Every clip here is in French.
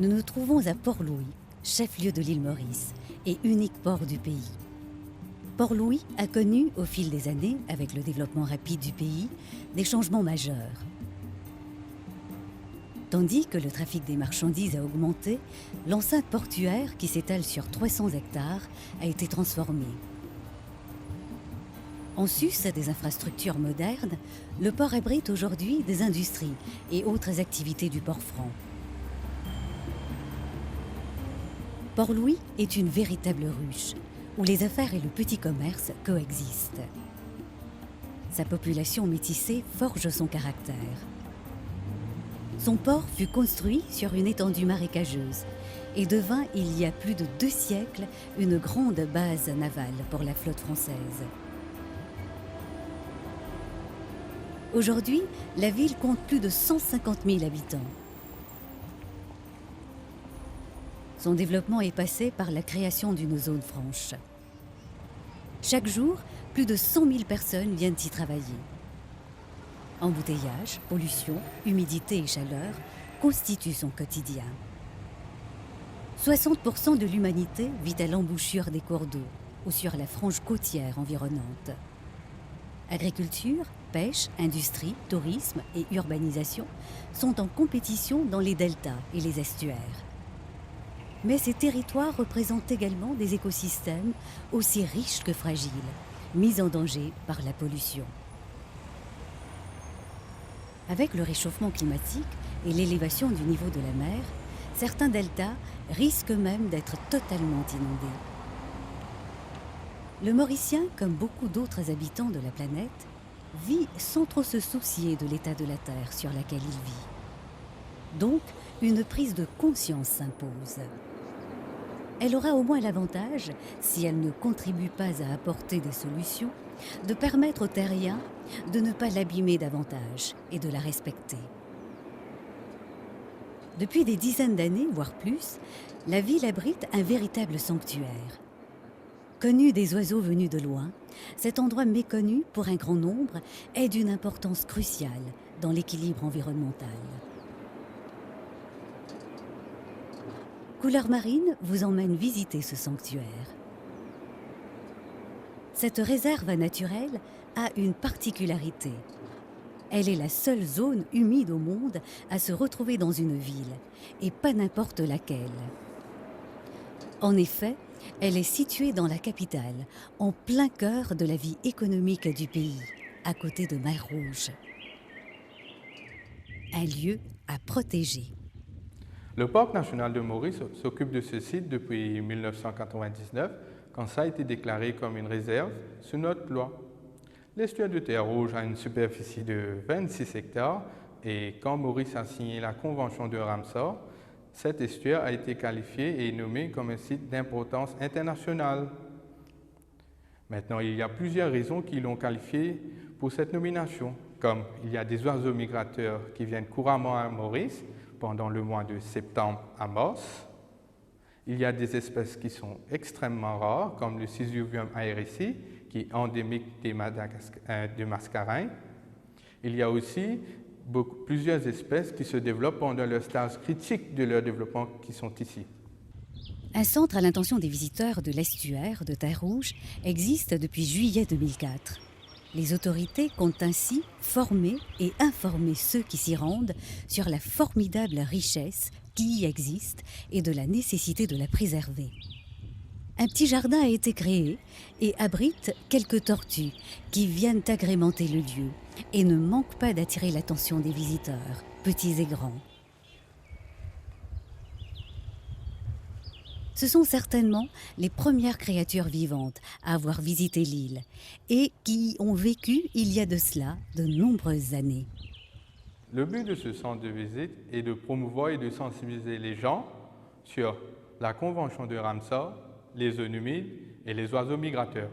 Nous nous trouvons à Port-Louis, chef-lieu de l'île Maurice et unique port du pays. Port-Louis a connu, au fil des années, avec le développement rapide du pays, des changements majeurs. Tandis que le trafic des marchandises a augmenté, l'enceinte portuaire, qui s'étale sur 300 hectares, a été transformée. En sus des infrastructures modernes, le port abrite aujourd'hui des industries et autres activités du port franc. Port-Louis est une véritable ruche, où les affaires et le petit commerce coexistent. Sa population métissée forge son caractère. Son port fut construit sur une étendue marécageuse et devint, il y a plus de 2 siècles, une grande base navale pour la flotte française. Aujourd'hui, la ville compte plus de 150 000 habitants. Son développement est passé par la création d'une zone franche. Chaque jour, plus de 100 000 personnes viennent y travailler. Embouteillage, pollution, humidité et chaleur constituent son quotidien. 60% de l'humanité vit à l'embouchure des cours d'eau ou sur la frange côtière environnante. Agriculture, pêche, industrie, tourisme et urbanisation sont en compétition dans les deltas et les estuaires. Mais ces territoires représentent également des écosystèmes aussi riches que fragiles, mis en danger par la pollution. Avec le réchauffement climatique et l'élévation du niveau de la mer, certains deltas risquent même d'être totalement inondés. Le Mauricien, comme beaucoup d'autres habitants de la planète, vit sans trop se soucier de l'état de la terre sur laquelle il vit. Donc, une prise de conscience s'impose. Elle aura au moins l'avantage, si elle ne contribue pas à apporter des solutions, de permettre aux terriens de ne pas l'abîmer davantage et de la respecter. Depuis des dizaines d'années, voire plus, la ville abrite un véritable sanctuaire. Connu des oiseaux venus de loin, cet endroit méconnu pour un grand nombre est d'une importance cruciale dans l'équilibre environnemental. Couleur Marine vous emmène visiter ce sanctuaire. Cette réserve naturelle a une particularité. Elle est la seule zone humide au monde à se retrouver dans une ville, et pas n'importe laquelle. En effet, elle est située dans la capitale, en plein cœur de la vie économique du pays, à côté de Mer Rouge. Un lieu à protéger. Le Parc national de Maurice s'occupe de ce site depuis 1999, quand ça a été déclaré comme une réserve sous notre loi. L'estuaire de Terre Rouge a une superficie de 26 hectares et quand Maurice a signé la convention de Ramsar, cet estuaire a été qualifié et nommé comme un site d'importance internationale. Maintenant, il y a plusieurs raisons qui l'ont qualifié pour cette nomination, comme il y a des oiseaux migrateurs qui viennent couramment à Maurice pendant le mois de septembre à mars. Il y a des espèces qui sont extrêmement rares, comme le Syzygium aericii, qui est endémique de Mascareignes. Il y a aussi plusieurs espèces qui se développent pendant leur stage critique de leur développement qui sont ici. Un centre à l'intention des visiteurs de l'estuaire de Terre Rouge existe depuis juillet 2004. Les autorités comptent ainsi former et informer ceux qui s'y rendent sur la formidable richesse qui y existe et de la nécessité de la préserver. Un petit jardin a été créé et abrite quelques tortues qui viennent agrémenter le lieu et ne manquent pas d'attirer l'attention des visiteurs, petits et grands. Ce sont certainement les premières créatures vivantes à avoir visité l'île et qui ont vécu il y a de cela de nombreuses années. Le but de ce centre de visite est de promouvoir et de sensibiliser les gens sur la Convention de Ramsar, les zones humides et les oiseaux migrateurs.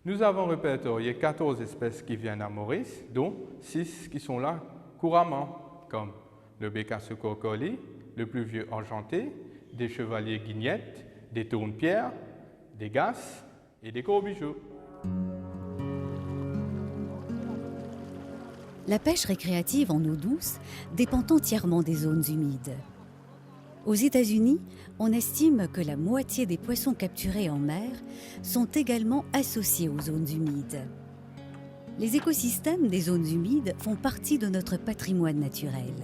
Nous avons répertorié 14 espèces qui viennent à Maurice, dont 6 qui sont là couramment, comme le bécasse corcoli, le pluvieux argenté, des chevaliers guignettes, des tourne-pierres, des gasses et des corbichaux. La pêche récréative en eau douce dépend entièrement des zones humides. Aux États-Unis, on estime que la moitié des poissons capturés en mer sont également associés aux zones humides. Les écosystèmes des zones humides font partie de notre patrimoine naturel.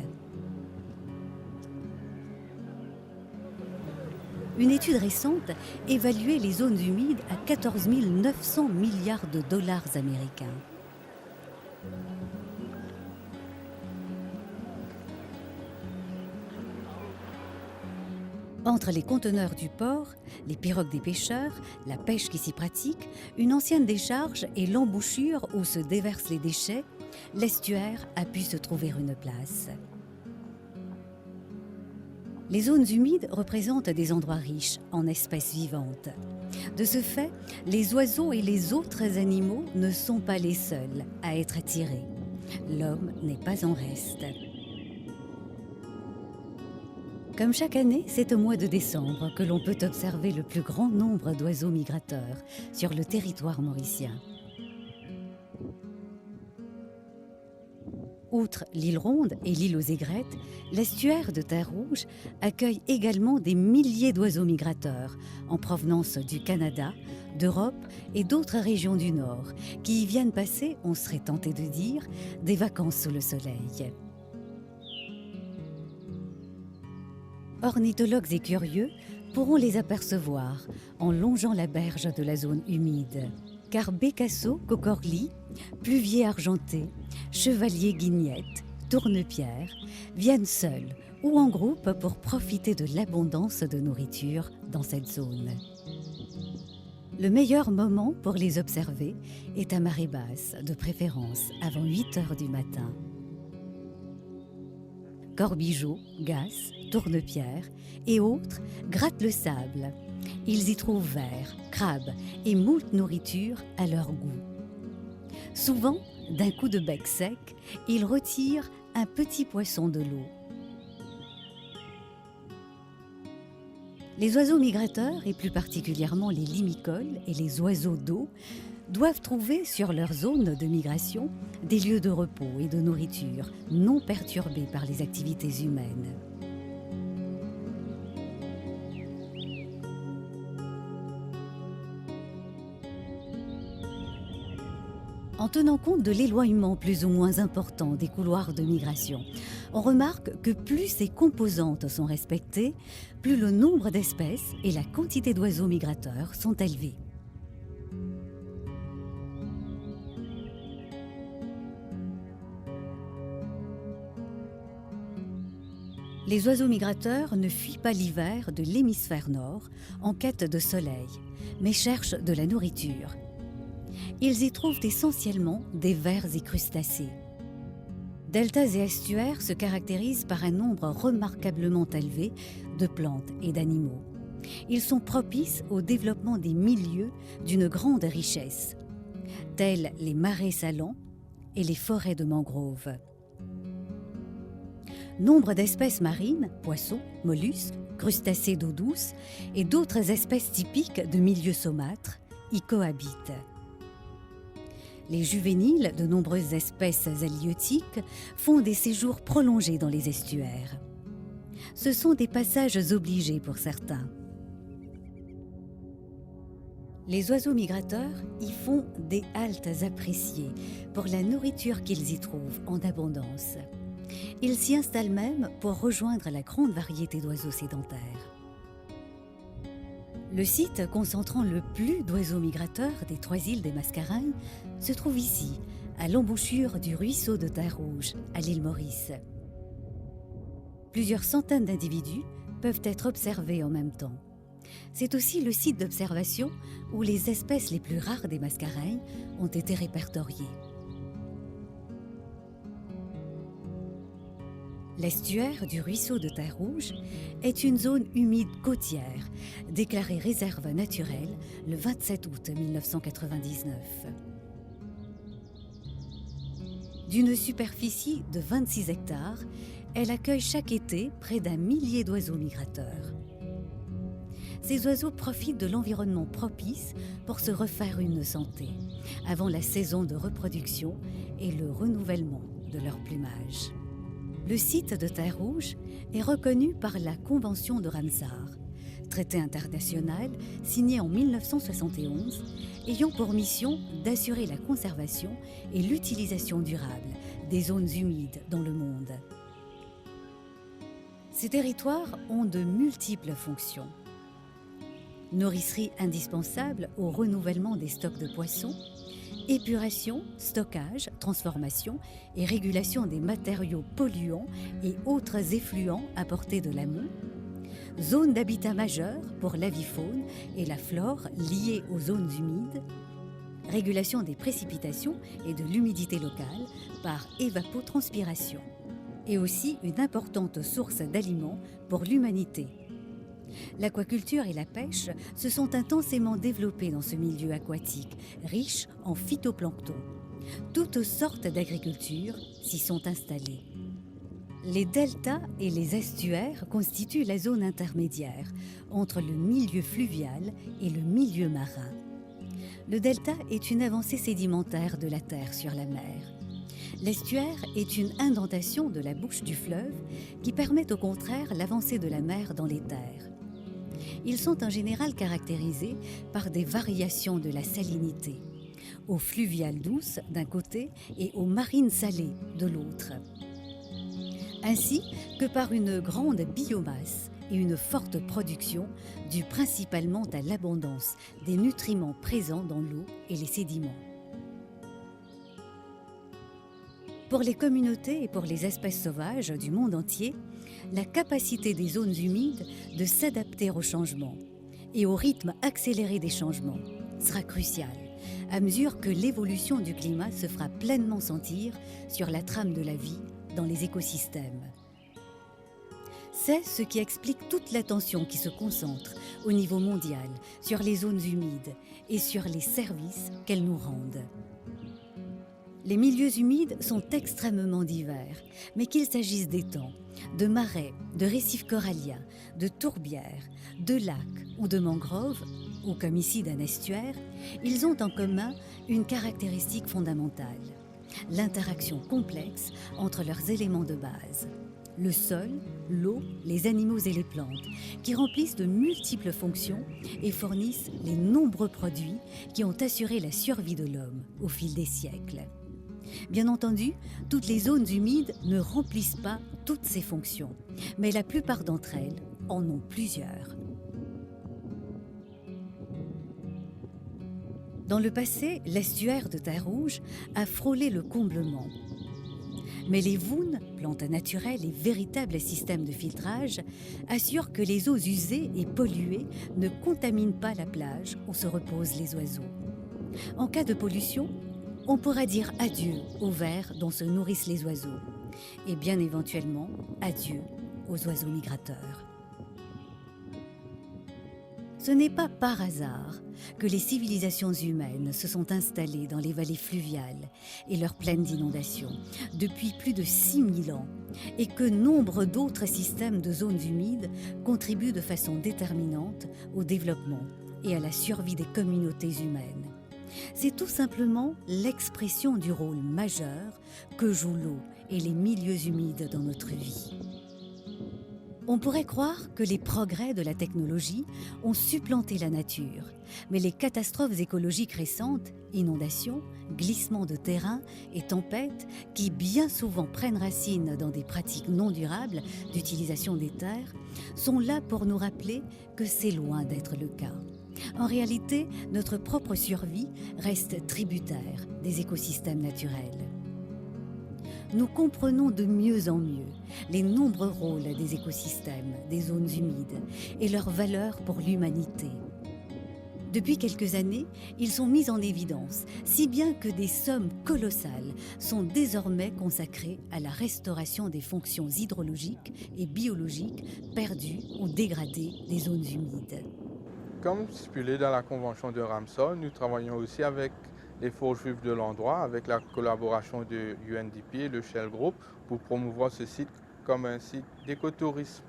Une étude récente évaluait les zones humides à 14 900 milliards de dollars américains. Entre les conteneurs du port, les pirogues des pêcheurs, la pêche qui s'y pratique, une ancienne décharge et l'embouchure où se déversent les déchets, l'estuaire a pu se trouver une place. Les zones humides représentent des endroits riches en espèces vivantes. De ce fait, les oiseaux et les autres animaux ne sont pas les seuls à être attirés. L'homme n'est pas en reste. Comme chaque année, c'est au mois de décembre que l'on peut observer le plus grand nombre d'oiseaux migrateurs sur le territoire mauricien. Outre l'île Ronde et l'île aux Aigrettes, l'estuaire de Terre-Rouge accueille également des milliers d'oiseaux migrateurs en provenance du Canada, d'Europe et d'autres régions du Nord qui y viennent passer, on serait tenté de dire, des vacances sous le soleil. Ornithologues et curieux pourront les apercevoir en longeant la berge de la zone humide. Car bécassos, cocorlis, pluviers argentés, chevaliers guignettes, tournepierres viennent seuls ou en groupe pour profiter de l'abondance de nourriture dans cette zone. Le meilleur moment pour les observer est à marée basse, de préférence avant 8 heures du matin. Corbigeaux, gasses, tournepierres et autres grattent le sable. Ils y trouvent vers, crabes et moult nourriture à leur goût. Souvent, d'un coup de bec sec, ils retirent un petit poisson de l'eau. Les oiseaux migrateurs, et plus particulièrement les limicoles et les oiseaux d'eau, doivent trouver sur leur zone de migration des lieux de repos et de nourriture non perturbés par les activités humaines. En tenant compte de l'éloignement plus ou moins important des couloirs de migration, on remarque que plus ces composantes sont respectées, plus le nombre d'espèces et la quantité d'oiseaux migrateurs sont élevés. Les oiseaux migrateurs ne fuient pas l'hiver de l'hémisphère nord en quête de soleil, mais cherchent de la nourriture. Ils y trouvent essentiellement des vers et crustacés. Deltas et estuaires se caractérisent par un nombre remarquablement élevé de plantes et d'animaux. Ils sont propices au développement des milieux d'une grande richesse, tels les marais salants et les forêts de mangroves. Nombre d'espèces marines, poissons, mollusques, crustacés d'eau douce et d'autres espèces typiques de milieux saumâtres y cohabitent. Les juvéniles de nombreuses espèces halieutiques font des séjours prolongés dans les estuaires. Ce sont des passages obligés pour certains. Les oiseaux migrateurs y font des haltes appréciées pour la nourriture qu'ils y trouvent en abondance. Ils s'y installent même pour rejoindre la grande variété d'oiseaux sédentaires. Le site concentrant le plus d'oiseaux migrateurs des 3 îles des Mascareignes se trouve ici, à l'embouchure du ruisseau de Terre-Rouge, à l'île Maurice. Plusieurs centaines d'individus peuvent être observés en même temps. C'est aussi le site d'observation où les espèces les plus rares des Mascareignes ont été répertoriées. L'estuaire du ruisseau de Terre-Rouge est une zone humide côtière, déclarée réserve naturelle le 27 août 1999. D'une superficie de 26 hectares, elle accueille chaque été près d'1 millier d'oiseaux migrateurs. Ces oiseaux profitent de l'environnement propice pour se refaire une santé, avant la saison de reproduction et le renouvellement de leur plumage. Le site de Terre Rouge est reconnu par la Convention de Ramsar, traité international signé en 1971, ayant pour mission d'assurer la conservation et l'utilisation durable des zones humides dans le monde. Ces territoires ont de multiples fonctions. Nourrisserie indispensable au renouvellement des stocks de poissons, épuration, stockage, transformation et régulation des matériaux polluants et autres effluents apportés de l'amont, zone d'habitat majeur pour l'avifaune et la flore liée aux zones humides, régulation des précipitations et de l'humidité locale par évapotranspiration, et aussi une importante source d'aliments pour l'humanité. L'aquaculture et la pêche se sont intensément développées dans ce milieu aquatique, riche en phytoplancton. Toutes sortes d'agricultures s'y sont installées. Les deltas et les estuaires constituent la zone intermédiaire entre le milieu fluvial et le milieu marin. Le delta est une avancée sédimentaire de la terre sur la mer. L'estuaire est une indentation de la bouche du fleuve qui permet au contraire l'avancée de la mer dans les terres. Ils sont en général caractérisés par des variations de la salinité, eaux fluviales douces d'un côté et eaux marines salées de l'autre, ainsi que par une grande biomasse et une forte production due principalement à l'abondance des nutriments présents dans l'eau et les sédiments. Pour les communautés et pour les espèces sauvages du monde entier, la capacité des zones humides de s'adapter aux changements et au rythme accéléré des changements sera cruciale à mesure que l'évolution du climat se fera pleinement sentir sur la trame de la vie dans les écosystèmes. C'est ce qui explique toute l'attention qui se concentre au niveau mondial sur les zones humides et sur les services qu'elles nous rendent. Les milieux humides sont extrêmement divers, mais qu'il s'agisse d'étangs, de marais, de récifs coralliens, de tourbières, de lacs ou de mangroves, ou comme ici d'un estuaire, ils ont en commun une caractéristique fondamentale, l'interaction complexe entre leurs éléments de base. Le sol, l'eau, les animaux et les plantes, qui remplissent de multiples fonctions et fournissent les nombreux produits qui ont assuré la survie de l'homme au fil des siècles. Bien entendu, toutes les zones humides ne remplissent pas toutes ces fonctions, mais la plupart d'entre elles en ont plusieurs. Dans le passé, l'estuaire de Terre Rouge a frôlé le comblement. Mais les vounes, plantes naturelles et véritables systèmes de filtrage, assurent que les eaux usées et polluées ne contaminent pas la plage où se reposent les oiseaux. En cas de pollution, on pourra dire adieu aux vers dont se nourrissent les oiseaux et bien éventuellement adieu aux oiseaux migrateurs. Ce n'est pas par hasard que les civilisations humaines se sont installées dans les vallées fluviales et leurs plaines d'inondations depuis plus de 6000 ans et que nombre d'autres systèmes de zones humides contribuent de façon déterminante au développement et à la survie des communautés humaines. C'est tout simplement l'expression du rôle majeur que jouent l'eau et les milieux humides dans notre vie. On pourrait croire que les progrès de la technologie ont supplanté la nature, mais les catastrophes écologiques récentes, inondations, glissements de terrain et tempêtes, qui bien souvent prennent racine dans des pratiques non durables d'utilisation des terres, sont là pour nous rappeler que c'est loin d'être le cas. En réalité, notre propre survie reste tributaire des écosystèmes naturels. Nous comprenons de mieux en mieux les nombreux rôles des écosystèmes, des zones humides et leur valeur pour l'humanité. Depuis quelques années, ils sont mis en évidence, si bien que des sommes colossales sont désormais consacrées à la restauration des fonctions hydrologiques et biologiques perdues ou dégradées des zones humides. Comme stipulé dans la Convention de Ramsar, nous travaillons aussi avec les forges vives de l'endroit, avec la collaboration de UNDP et le Shell Group pour promouvoir ce site comme un site d'écotourisme.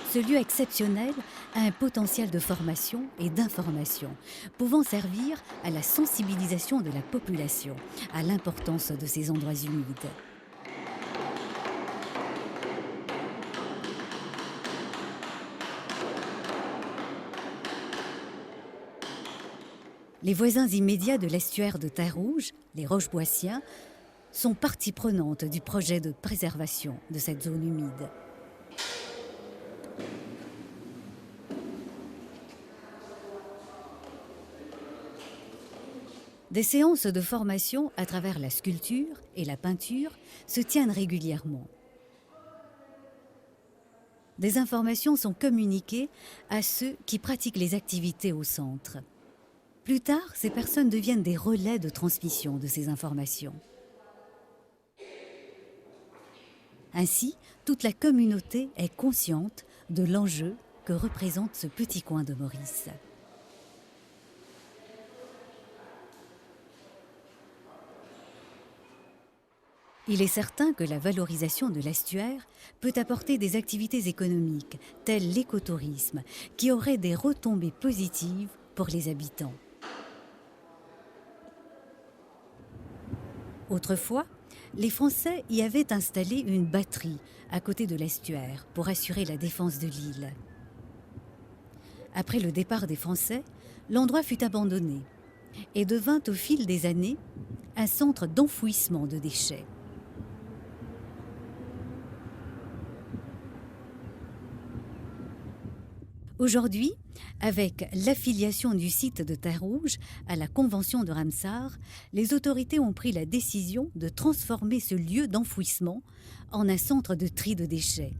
Ce lieu exceptionnel a un potentiel de formation et d'information, pouvant servir à la sensibilisation de la population à l'importance de ces endroits humides. Les voisins immédiats de l'estuaire de Terre-Rouge, les Rocheboissiens, sont partie prenante du projet de préservation de cette zone humide. Des séances de formation à travers la sculpture et la peinture se tiennent régulièrement. Des informations sont communiquées à ceux qui pratiquent les activités au centre. Plus tard, ces personnes deviennent des relais de transmission de ces informations. Ainsi, toute la communauté est consciente de l'enjeu que représente ce petit coin de Maurice. Il est certain que la valorisation de l'estuaire peut apporter des activités économiques, telles l'écotourisme, qui auraient des retombées positives pour les habitants. Autrefois, les Français y avaient installé une batterie à côté de l'estuaire pour assurer la défense de l'île. Après le départ des Français, l'endroit fut abandonné et devint au fil des années un centre d'enfouissement de déchets. Aujourd'hui, avec l'affiliation du site de Terre-Rouge à la Convention de Ramsar, les autorités ont pris la décision de transformer ce lieu d'enfouissement en un centre de tri de déchets.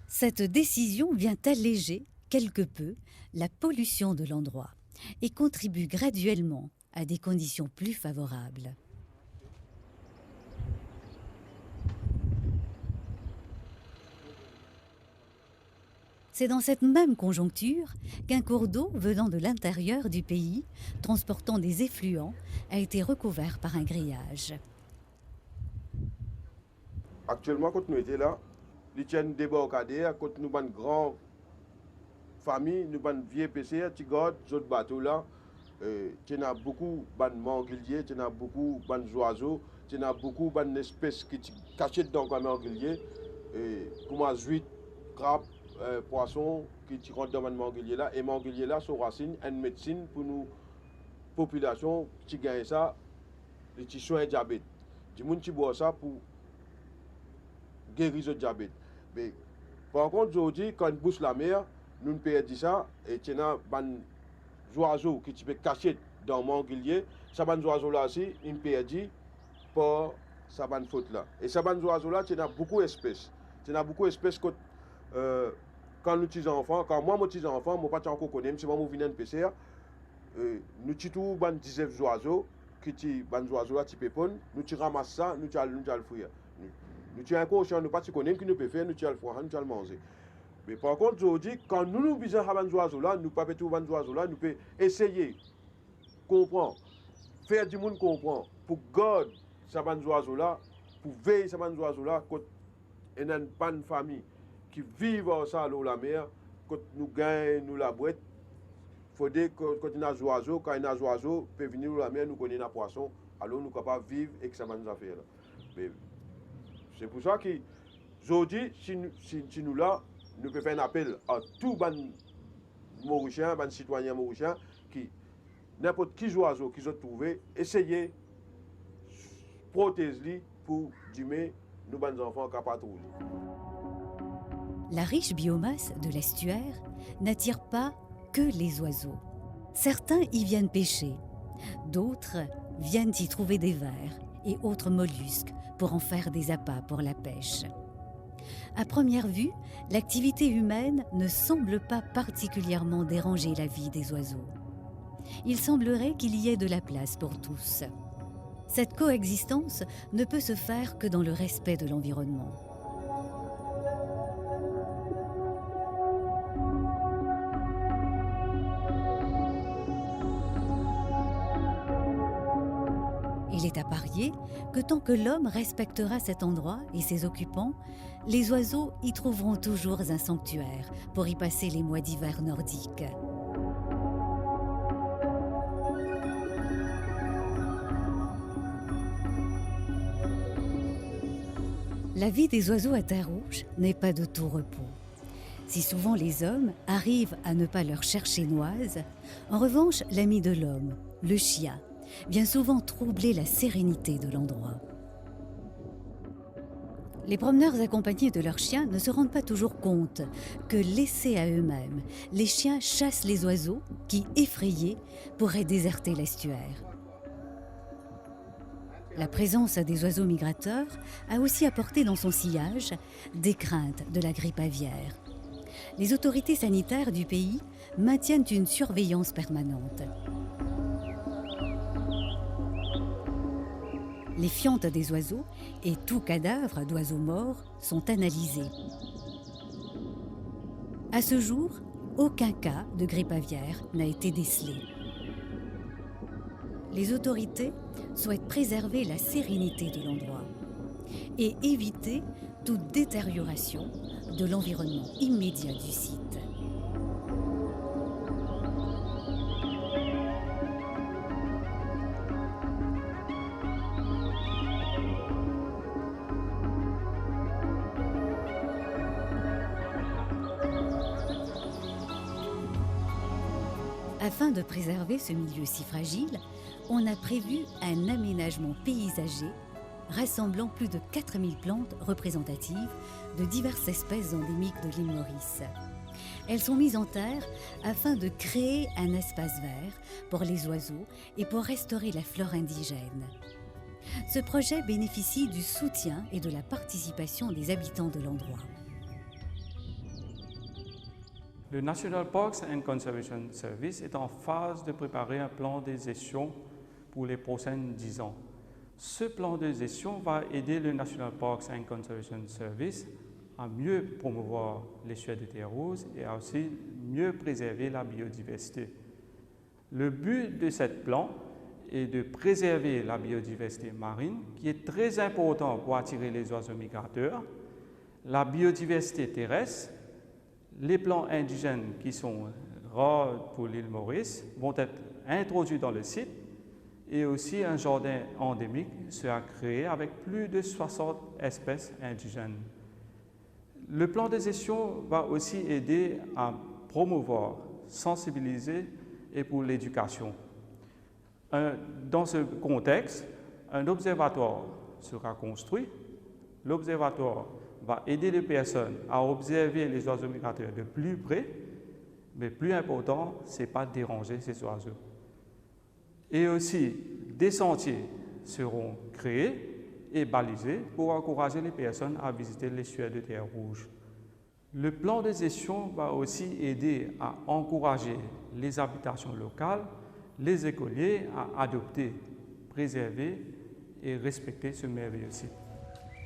Cette décision vient alléger quelque peu la pollution de l'endroit et contribue graduellement à des conditions plus favorables. C'est dans cette même conjoncture qu'un cours d'eau venant de l'intérieur du pays, transportant des effluents, a été recouvert par un grillage. Actuellement, quand nous étions là, nous tiens débarcadère, quand nous avons une grande famille, nous avons une vieille PC, tu gardes, autres bateaux là, tu as beaucoup de manguiliers, tu as beaucoup d'oiseaux, tu as beaucoup d'espèces qui sont cachées dans le manguilier, comme huîtres, crabes, poissons qui rentrent dans le manguilier là, et manguilier là sont racines, une médecine pour nous, population qui gagne ça, les soins diabète. Du monde qui boit ça pour guérir le diabète. Mais, par contre, aujourd'hui, quand on bouche la mer, nous perdons ça, et il y a des oiseaux qui sont cachés dans le manguilier. Ces oiseaux là aussi, ils perdent par ces faute là. Et ces oiseaux là, il y a beaucoup d'espèces. Il y a beaucoup d'espèces que, quand nous sommes enfants, quand moi je suis enfant, je ne sais pas encore connaître, si moi je viens de PCR, nous avons tous 19 oiseaux, qui sont des oiseaux là, qui péponnent, nous ramassons ça, nous allons le fouiller. Nous avons un cochon, nous ne sais pas connaître, qui nous peut faire, nous allons le foire, nous allons manger. Mais par contre, aujourd'hui, quand nous visons à ces oiseaux là, nous ne pouvons pas tous ces oiseaux là, nous pouvons essayer de comprendre, faire du monde comprendre, pour garder ces oiseaux là, pour veiller ces oiseaux là, quand il y a pas de famille qui vivent à ça, la mer, quand nous gagnons, nous la boîte, il faut dire que quand il y a des oiseaux, quand il y a des oiseaux, peuvent venir dans la mer, nous connaissons des poissons, alors nous sommes capables de vivre avec ces affaires là. C'est pour ça qu'aujourd'hui, si nous là, nous pouvons faire un appel à tous les Mauriciens, les citoyens mauriciens, qui, n'importe qui oiseau qu'ils ont trouvé, essayez de protéger pour diminuer nos enfants capables de trouver. La riche biomasse de l'estuaire n'attire pas que les oiseaux. Certains y viennent pêcher, d'autres viennent y trouver des vers et autres mollusques pour en faire des appâts pour la pêche. À première vue, l'activité humaine ne semble pas particulièrement déranger la vie des oiseaux. Il semblerait qu'il y ait de la place pour tous. Cette coexistence ne peut se faire que dans le respect de l'environnement. Il est à parier que tant que l'homme respectera cet endroit et ses occupants, les oiseaux y trouveront toujours un sanctuaire pour y passer les mois d'hiver nordiques. La vie des oiseaux à Terre-Rouge n'est pas de tout repos. Si souvent les hommes arrivent à ne pas leur chercher noise, en revanche, l'ami de l'homme, le chien, vient souvent troubler la sérénité de l'endroit. Les promeneurs accompagnés de leurs chiens ne se rendent pas toujours compte que, laissés à eux-mêmes, les chiens chassent les oiseaux qui, effrayés, pourraient déserter l'estuaire. La présence des oiseaux migrateurs a aussi apporté dans son sillage des craintes de la grippe aviaire. Les autorités sanitaires du pays maintiennent une surveillance permanente. Les fientes des oiseaux et tout cadavre d'oiseaux morts sont analysés. À ce jour, aucun cas de grippe aviaire n'a été décelé. Les autorités souhaitent préserver la sérénité de l'endroit et éviter toute détérioration de l'environnement immédiat du site. Afin de préserver ce milieu si fragile, on a prévu un aménagement paysager rassemblant plus de 4000 plantes représentatives de diverses espèces endémiques de l'île Maurice. Elles sont mises en terre afin de créer un espace vert pour les oiseaux et pour restaurer la flore indigène. Ce projet bénéficie du soutien et de la participation des habitants de l'endroit. Le National Parks and Conservation Service est en phase de préparer un plan de gestion pour les prochaines 10 ans. Ce plan de gestion va aider le National Parks and Conservation Service à mieux promouvoir l'estuaire de Terre-Rouge et à aussi mieux préserver la biodiversité. Le but de ce plan est de préserver la biodiversité marine, qui est très important pour attirer les oiseaux migrateurs, la biodiversité terrestre. Les plantes indigènes qui sont rares pour l'île Maurice vont être introduits dans le site et aussi un jardin endémique sera créé avec plus de 60 espèces indigènes. Le plan de gestion va aussi aider à promouvoir, sensibiliser et pour l'éducation. Dans ce contexte, un observatoire sera construit. L'observatoire va aider les personnes à observer les oiseaux migrateurs de plus près, mais plus important, ce n'est pas déranger ces oiseaux. Et aussi, des sentiers seront créés et balisés pour encourager les personnes à visiter l'estuaire de Terre-Rouge. Le plan de gestion va aussi aider à encourager les habitations locales, les écoliers à adopter, préserver et respecter ce merveilleux site.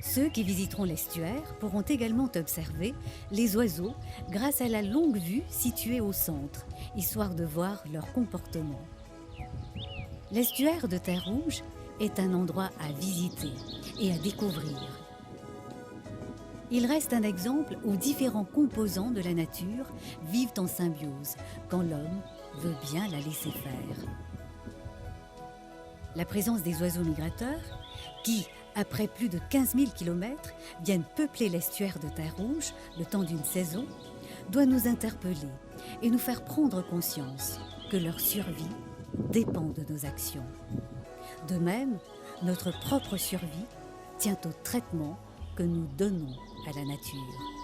Ceux qui visiteront l'estuaire pourront également observer les oiseaux grâce à la longue vue située au centre, histoire de voir leur comportement. L'estuaire de Terre-Rouge est un endroit à visiter et à découvrir. Il reste un exemple où différents composants de la nature vivent en symbiose quand l'homme veut bien la laisser faire. La présence des oiseaux migrateurs qui, après plus de 15 000 km, viennent peupler l'estuaire de Terre-Rouge le temps d'une saison, doit nous interpeller et nous faire prendre conscience que leur survie dépend de nos actions. De même, notre propre survie tient au traitement que nous donnons à la nature.